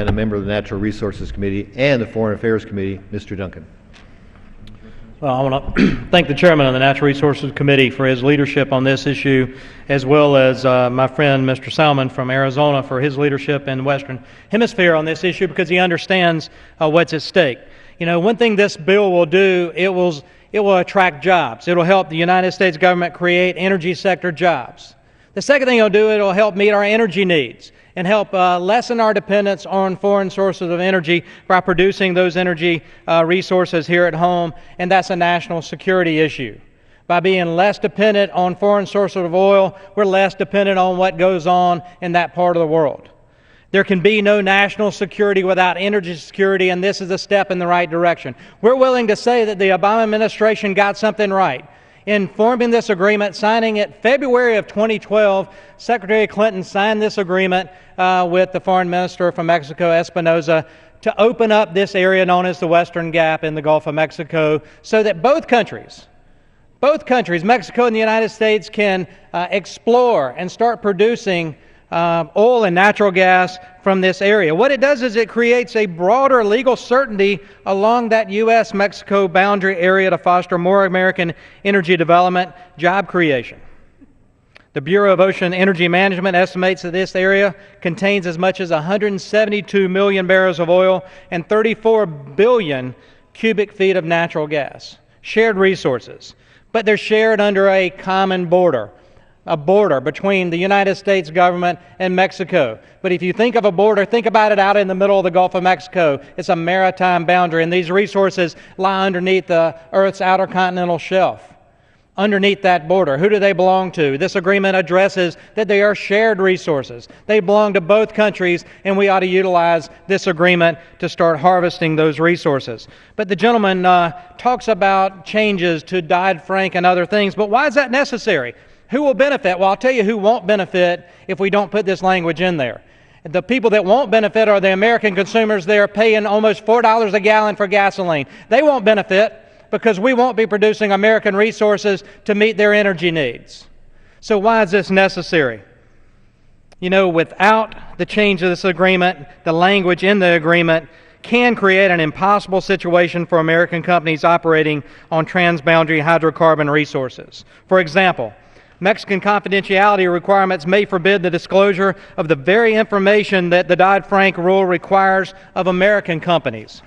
And a member of the Natural Resources Committee and the Foreign Affairs Committee, Mr. Duncan. Well, I want to thank the chairman of the Natural Resources Committee for his leadership on this issue, as well as my friend Mr. Salmon from Arizona for his leadership in the Western Hemisphere on this issue, because he understands what's at stake. You know, one thing this bill will do, it will attract jobs. It will help the United States government create energy sector jobs. The second thing it'll do, it will help meet our energy needs and help lessen our dependence on foreign sources of energy by producing those energy resources here at home, and that's a national security issue. By being less dependent on foreign sources of oil, we're less dependent on what goes on in that part of the world. There can be no national security without energy security, and this is a step in the right direction. We're willing to say that the Obama administration got something right. In forming this agreement, signing it February of 2012, Secretary Clinton signed this agreement with the foreign minister from Mexico, Espinosa, to open up this area known as the Western Gap in the Gulf of Mexico so that both countries, Mexico and the United States, can explore and start producing oil and natural gas from this area. What it does is it creates a broader legal certainty along that U.S.-Mexico boundary area to foster more American energy development, job creation. The Bureau of Ocean Energy Management estimates that this area contains as much as 172 million barrels of oil and 34 billion cubic feet of natural gas. Shared resources, but they're shared under a common border. A border between the United States government and Mexico. But if you think of a border, think about it out in the middle of the Gulf of Mexico. It's a maritime boundary, and these resources lie underneath the Earth's outer continental shelf. Underneath that border, who do they belong to? This agreement addresses that they are shared resources. They belong to both countries, and we ought to utilize this agreement to start harvesting those resources. But the gentleman talks about changes to Dodd-Frank and other things, but why is that necessary? Who will benefit? Well, I'll tell you who won't benefit if we don't put this language in there. The people that won't benefit are the American consumers. They're paying almost $4 a gallon for gasoline. They won't benefit because we won't be producing American resources to meet their energy needs. So why is this necessary? You know, without the change of this agreement, the language in the agreement can create an impossible situation for American companies operating on transboundary hydrocarbon resources. For example, Mexican confidentiality requirements may forbid the disclosure of the very information that the Dodd-Frank rule requires of American companies.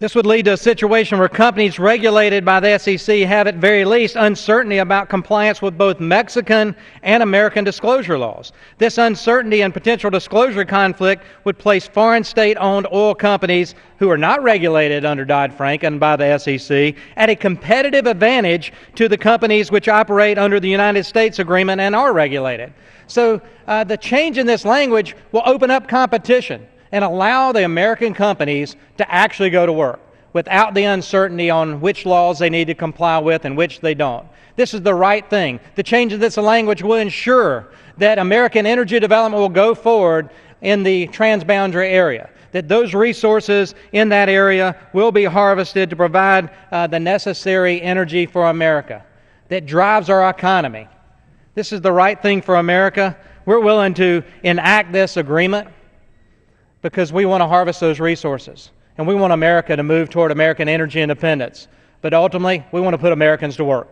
This would lead to a situation where companies regulated by the SEC have at very least uncertainty about compliance with both Mexican and American disclosure laws. This uncertainty and potential disclosure conflict would place foreign state-owned oil companies who are not regulated under Dodd-Frank and by the SEC at a competitive advantage to the companies which operate under the United States agreement and are regulated. So the change in this language will open up competition and allow the American companies to actually go to work without the uncertainty on which laws they need to comply with and which they don't. This is the right thing. The change in this language will ensure that American energy development will go forward in the transboundary area, that those resources in that area will be harvested to provide the necessary energy for America that drives our economy. This is the right thing for America. We're willing to enact this agreement because we want to harvest those resources, and we want America to move toward American energy independence. But ultimately, we want to put Americans to work.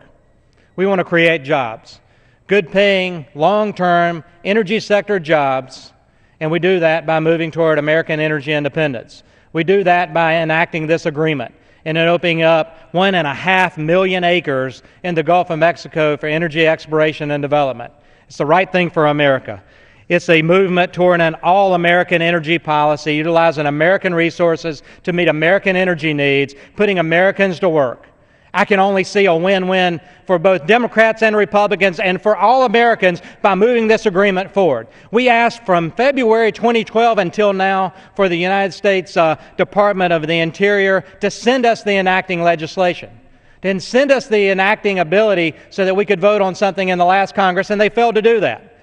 We want to create jobs, good-paying, long-term energy sector jobs, and we do that by moving toward American energy independence. We do that by enacting this agreement and then opening up 1.5 million acres in the Gulf of Mexico for energy exploration and development. It's the right thing for America. It's a movement toward an all-American energy policy, utilizing American resources to meet American energy needs, putting Americans to work. I can only see a win-win for both Democrats and Republicans and for all Americans by moving this agreement forward. We asked from February 2012 until now for the United States Department of the Interior to send us the enacting legislation, to send us the enacting ability so that we could vote on something in the last Congress, and they failed to do that.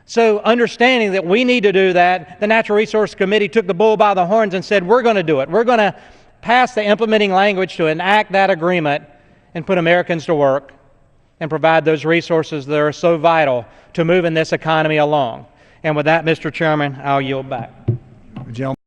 So understanding that we need to do that, the Natural Resource Committee took the bull by the horns and said, we're going to do it. We're going to pass the implementing language to enact that agreement and put Americans to work and provide those resources that are so vital to moving this economy along. And with that, Mr. Chairman, I'll yield back. Gentlemen.